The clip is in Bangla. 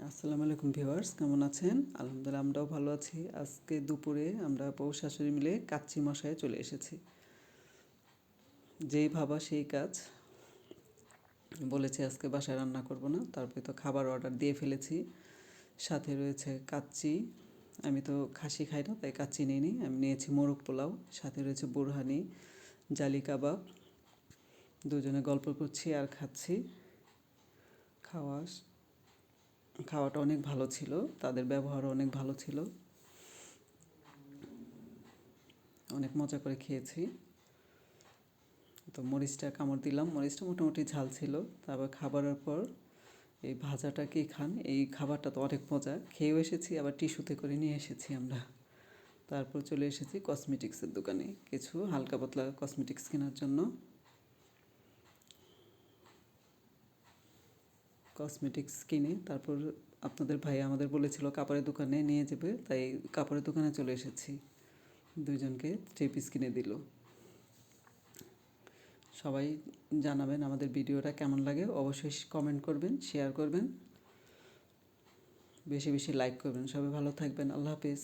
আসসালামু আলাইকুম ভিউয়ার্স, কেমন আছেন? আলহামদুলিল্লাহ আমরাও ভালো আছি। আজকে দুপুরে আমরা বউ শাশুড়ি মিলে কাচ্চি মশায় চলে এসেছি। যেই ভাবা সেই কাজ। বলেছি আজকে বাসায় রান্না করব না, তারপরে তো খাবার অর্ডার দিয়ে ফেলেছি। সাথে রয়েছে কাচ্চি। আমি তো খাসি খাই না, তাই কাচ্চি নিইনি। আমি নিয়েছি মোরগ পোলাও, সাথে রয়েছে বুরহানি, জালি কাবাব। দুজনে গল্প করছি আর খাচ্ছি। খাওয়া খাওয়াটা অনেক ভালো ছিল, তাদের ব্যবহারও অনেক ভালো ছিল। অনেক মজা করে খেয়েছি। তো মরিচটা কামড় দিলাম, মরিচটা মোটামুটি ঝাল ছিল। তারপর খাবারের পর এই ভাজাটা কি খান, এই খাবারটা তো অনেক মজা। খেয়েও এসেছি, আবার টিস্যুতে করে নিয়ে এসেছি আমরা। তারপর চলে এসেছি কসমেটিক্সের দোকানে কিছু হালকা পাতলা কসমেটিক্স কেনার জন্য। কসমেটিক্স কিনে তারপর আপনাদের ভাই আমাদের বলেছিল কাপড়ের দোকানে নিয়ে যাবে, তাই কাপড়ের দোকানে চলে এসেছি। দুইজনকে 3 পিস কিনে দিল। সবাই জানাবেন আমাদের ভিডিওটা কেমন লাগে, অবশ্যই কমেন্ট করবেন, শেয়ার করবেন, বেশি বেশি লাইক করবেন। সবাই ভালো থাকবেন। আল্লাহ হাফিজ।